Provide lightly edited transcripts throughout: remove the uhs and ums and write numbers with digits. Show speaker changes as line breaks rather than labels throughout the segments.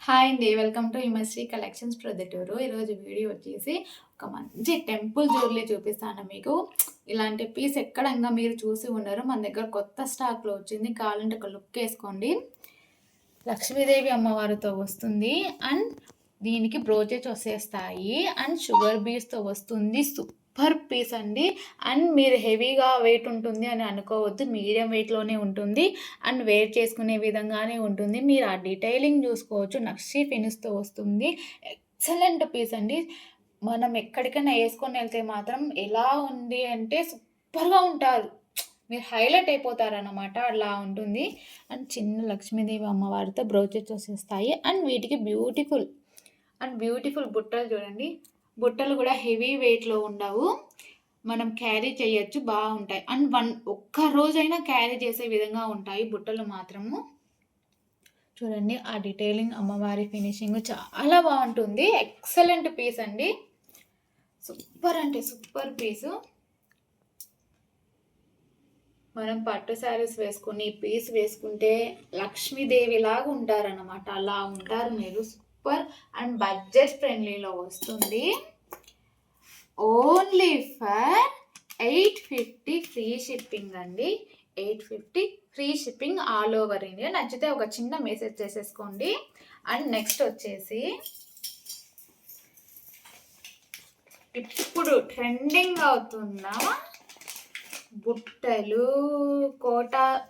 Hi అండి, welcome to Himasri collections Proddatur. ఈరోజు video వచ్చేసి ఒక మంచి టెంపుల్ జ్యువెలరీ చూపిస్తాను మీకు. ఇలాంటి పీస్ ఎక్కడంగా మీరు చూసి ఉండరు. మన దగ్గర కొత్త స్టాక్లో వచ్చింది. కావాలంటే ఒక లుక్ వేసుకోండి. లక్ష్మీదేవి అమ్మవారితో వస్తుంది అండ్ దీనికి బ్రోచెస్ వచ్చేస్తాయి అండ్ షుగర్ బీడ్స్తో వస్తుంది. సూపర్ పీస్ అండి. అండ్ మీరు హెవీగా వెయిట్ ఉంటుంది అని అనుకోవద్దు, మీడియం వెయిట్లోనే ఉంటుంది అండ్ వేర్ చేసుకునే విధంగానే ఉంటుంది. మీరు ఆ డీటెయిలింగ్ చూసుకోవచ్చు. నక్షి ఫినిష్తో వస్తుంది. ఎక్సలెంట్ పీస్ అండి. మనం ఎక్కడికైనా వేసుకొని వెళ్తే మాత్రం ఎలా ఉంది అంటే సూపర్గా ఉంటారు, మీరు హైలైట్ అయిపోతారన్నమాట. అలా ఉంటుంది. అండ్ చిన్న లక్ష్మీదేవి అమ్మవారితో బ్రోచెస్ వచ్చేస్తాయి అండ్ వీటికి బ్యూటిఫుల్ బుట్టలు చూడండి. బుట్టలు కూడా హెవీ వెయిట్లో ఉండవు, మనం క్యారీ చేయొచ్చు, బాగుంటాయి. అండ్ ఒక్క రోజైనా క్యారీ చేసే విధంగా ఉంటాయి బుట్టలు మాత్రము. చూడండి ఆ డీటెయిలింగ్, అమ్మవారి ఫినిషింగ్ చాలా బాగుంటుంది. ఎక్సలెంట్ పీస్ అండి. సూపర్ అంటే సూపర్ పీసు. మనం పట్టు శారీస్ వేసుకుని పీస్ వేసుకుంటే లక్ష్మీదేవి లాగా ఉంటారన్నమాట. అలా ఉంటారు మీరు. సూపర్ అండ్ బడ్జెట్ ఫ్రెండ్లీలో వస్తుంది. ఓన్లీ ఫర్ 850 ఫ్రీ షిప్పింగ్ అండి. 850 free shipping all over India. నచ్చితే ఒక చిన్న మెసేజ్ చేసేసుకోండి. అండ్ నెక్స్ట్ వచ్చేసి ఇప్పుడు ట్రెండింగ్ అవుతున్న బుట్టలు,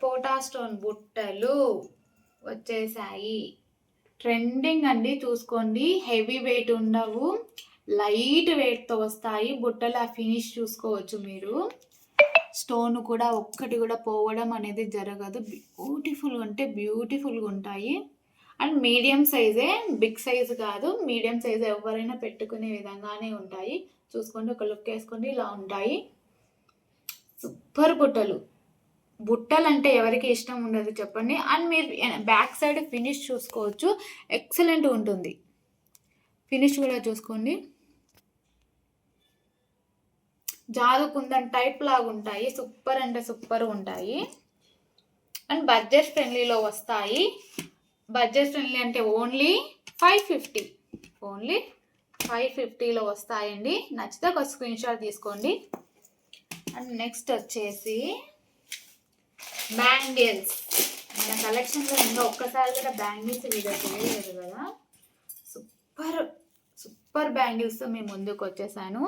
పోటా స్టోన్ బుట్టలు వచ్చేసాయి. ట్రెండింగ్ అండి, చూసుకోండి. హెవీ వెయిట్ ఉండవు, లైట్ వెయిట్తో వస్తాయి బుట్టలు. ఆ ఫినిష్ చూసుకోవచ్చు మీరు. స్టోన్ కూడా ఒక్కటి కూడా పోవడం అనేది జరగదు. బ్యూటిఫుల్గా అంటే బ్యూటిఫుల్గా ఉంటాయి. అండ్ మీడియం సైజే, బిగ్ సైజు కాదు, మీడియం సైజు ఎవరైనా పెట్టుకునే విధంగానే ఉంటాయి. చూసుకోండి, ఒక లుక్ వేసుకోండి. ఇలా ఉంటాయి సూపర్ బుట్టలు అంటే ఎవరికి ఇష్టం ఉండదు చెప్పండి. అండ్ మీరు బ్యాక్ సైడ్ ఫినిష్ చూసుకోవచ్చు, ఎక్సలెంట్ ఉంటుంది. ఫినిష్ కూడా చూసుకోండి, జాదు కుందన్ టైప్ లాగా ఉంటాయి. సూపర్ అంటే సూపర్ ఉంటాయి. అండ్ బడ్జెట్ ఫ్రెండ్లీలో వస్తాయి. బడ్జెట్ ఫ్రెండ్లీ అంటే ఓన్లీ 550లో వస్తాయండి. నచ్చితే ఒక స్క్రీన్ షాట్ తీసుకోండి. అండ్ నెక్స్ట్ వచ్చేసి బ్యాంగిల్స్. మన కలెక్షన్లో ఇంకా ఒక్కసారి కూడా బ్యాంగిల్స్ వీడియో చేయలేదు కదా. సూపర్ బ్యాంగిల్స్తో మేము ముందుకు వచ్చేసాను.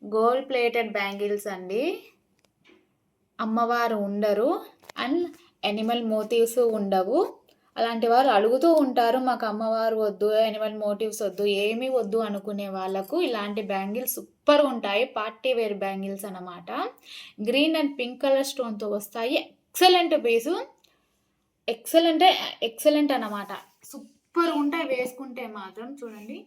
గోల్డ్ ప్లేటెడ్ బ్యాంగిల్స్ అండి. అమ్మవారు ఉండరు అండ్ ఎనిమల్ మోటివ్స్ ఉండవు. అలాంటి వారు అడుగుతూ ఉంటారు, మాకు అమ్మవారు వద్దు, యానిమల్ మోటివ్స్ వద్దు, ఏమీ వద్దు అనుకునే వాళ్ళకు ఇలాంటి బ్యాంగిల్స్ సూపర్ ఉంటాయి. పార్టీ వేర్ బ్యాంగిల్స్ అన్నమాట. గ్రీన్ అండ్ పింక్ కలర్ స్టోన్తో వస్తాయి. ఎక్సలెంట్ పీసు, ఎక్సలెంట్ అన్నమాట. సూపర్ ఉంటాయి వేసుకుంటే మాత్రం. చూడండి,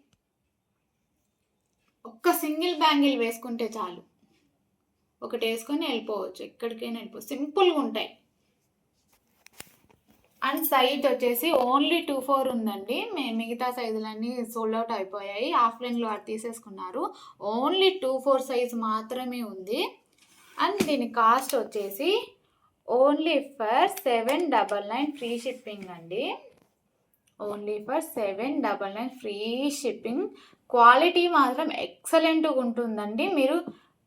ఒక్క సింగిల్ బ్యాంగిల్ వేసుకుంటే చాలు, ఒకటి వేసుకొని వెళ్ళిపోవచ్చు, ఎక్కడికైనా వెళ్ళిపోవచ్చు. సింపుల్గా ఉంటాయి. అండ్ సైజ్ వచ్చేసి ఓన్లీ 24 ఉందండి. మిగతా సైజులన్నీ సోల్డ్ అవుట్ అయిపోయాయి. ఆఫ్లైన్లో అది తీసేసుకున్నారు. ఓన్లీ 24 సైజ్ మాత్రమే ఉంది. అండ్ దీని కాస్ట్ వచ్చేసి ఓన్లీ ఫర్ 799 ఫ్రీ షిప్పింగ్ అండి. Only for 799 free shipping. Quality మాత్రం ఎక్సలెంట్గా ఉంటుందండి, మీరు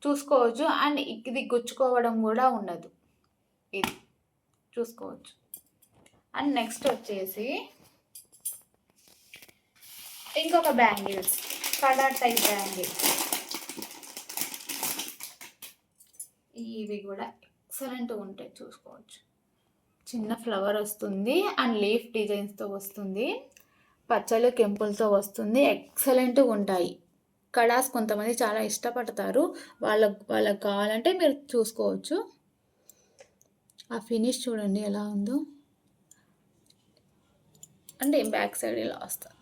చూసుకోవచ్చు. అండ్ ఇది గుచ్చుకోవడం కూడా ఉండదు, ఇది చూసుకోవచ్చు. అండ్ నెక్స్ట్ వచ్చేసి ఇంకొక బ్యాంగిల్స్, కలర్ టైప్ బ్యాంగిల్స్. ఇవి కూడా ఎక్సలెంట్ ఉంటాయి, చూసుకోవచ్చు. చిన్న ఫ్లవర్ వస్తుంది అండ్ లీఫ్ డిజైన్స్తో వస్తుంది. పచ్చలు కెంపులతో వస్తుంది. ఎక్సలెంట్గా ఉంటాయి. కడాస్ కొంతమంది చాలా ఇష్టపడతారు, వాళ్ళకు కావాలంటే మీరు చూసుకోవచ్చు. ఆ ఫినిష్ చూడండి ఎలా ఉందో. అంటే బ్యాక్ సైడ్ ఇలా వస్తుంది,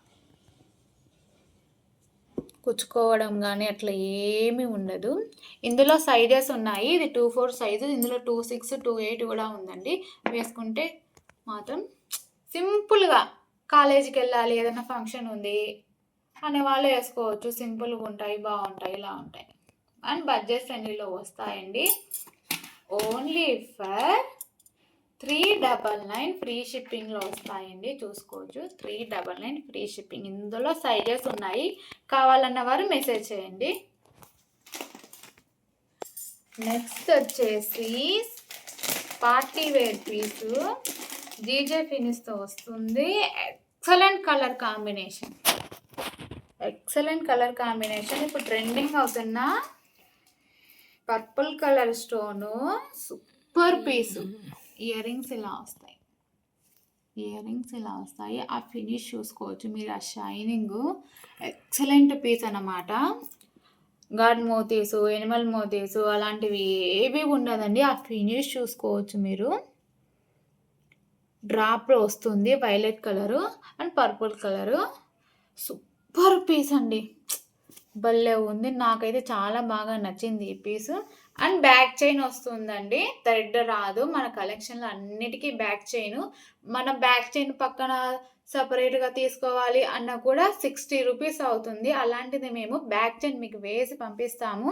కుచ్చుకోవడం కానీ అట్లా ఏమీ ఉండదు. ఇందులో సైజెస్ ఉన్నాయి. ఇది 24 సైజు, ఇందులో 26, 28 కూడా ఉందండి. వేసుకుంటే మాత్రం సింపుల్గా కాలేజీకి వెళ్ళాలి, ఏదైనా ఫంక్షన్ ఉంది అనే వాళ్ళు వేసుకోవచ్చు. సింపుల్గా ఉంటాయి, బాగుంటాయి, ఇలా ఉంటాయి. అండ్ బడ్జెట్ ఫ్రెండ్లీలో వస్తాయండి. ఓన్లీ ఫర్ 399 ఫ్రీ షిప్పింగ్లో వస్తాయండి, చూసుకోవచ్చు. 399 ఫ్రీ షిప్పింగ్. ఇందులో సైజెస్ ఉన్నాయి, కావాలన్న వారు మెసేజ్ చేయండి. నెక్స్ట్ వచ్చేసి పార్టీ వేర్ పీసు జీజే ఫినిష్తో వస్తుంది. ఎక్సలెంట్ కలర్ కాంబినేషన్, ఇప్పుడు ట్రెండింగ్ అవుతున్న purple colour stone, super piece. Earrings ఇలా వస్తాయి. ఆ ఫినిష్ చూసుకోవచ్చు మీరు, ఆ షైనింగ్ ఎక్సలెంట్ పీస్ అన్నమాట. గాడ్ మోతీసు, ఎనిమల్ మోతీసు అలాంటివి ఏవి ఉండదండి. ఆ ఫినిష్ చూసుకోవచ్చు మీరు. డ్రాప్లో వస్తుంది violet colour and purple colour. Super piece అండి, భలే ఉంది. నాకైతే చాలా బాగా నచ్చింది ఈ పీసు. అండ్ బ్యాక్ చైన్ వస్తుందండి, థ్రెడ్ రాదు. మన కలెక్షన్లో అన్నిటికీ బ్యాక్ చైన్. మన బ్యాక్ చైన్ పక్కన సపరేట్గా తీసుకోవాలి అన్న కూడా 60 రూపీస్ అవుతుంది. అలాంటిది మేము బ్యాక్ చైన్ మీకు వేసి పంపిస్తాము.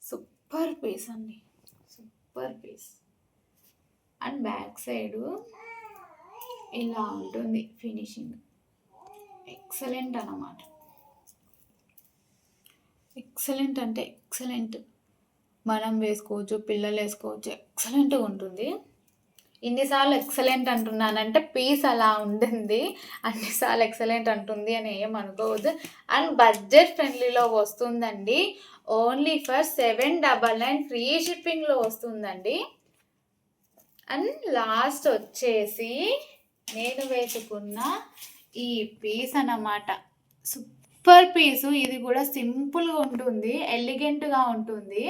సూపర్ పీస్ అండి, super piece. And back side ఇలా ఉంటుంది ఫినిషింగ్, ఎక్సలెంట్ అన్నమాట. ఎక్సలెంట్ అంటే ఎక్సలెంట్, మనం వేసుకోవచ్చు, పిల్లలు వేసుకోవచ్చు, ఎక్సలెంట్గా ఉంటుంది. ఇన్నిసార్లు ఎక్సలెంట్ అంటున్నానంటే పీస్ అలా ఉంటుంది, అన్నిసార్లు ఎక్సలెంట్ అంటుంది అని ఏం అనుకోవద్దు. అండ్ బడ్జెట్ ఫ్రెండ్లీలో వస్తుందండి, ఓన్లీ ఫర్ 799 ఫ్రీ షిప్పింగ్లో వస్తుందండి. అండ్ లాస్ట్ వచ్చేసి నేను వేసుకున్న ఈ పీస్ అన్నమాట, సూపర్ పీసు. ఇది కూడా సింపుల్గా ఉంటుంది, ఎలిగెంట్గా ఉంటుంది.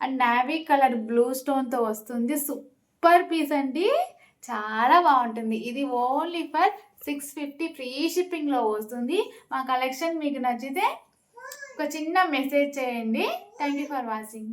అండ్ నావీ కలర్ బ్లూ స్టోన్తో వస్తుంది. సూపర్ పీస్ అండి, చాలా బాగుంటుంది. ఇది ఓన్లీ ఫర్ 650 ఫ్రీ షిప్పింగ్లో వస్తుంది. మా కలెక్షన్ మీకు నచ్చితే ఒక చిన్న మెసేజ్ చేయండి. Thank you for watching.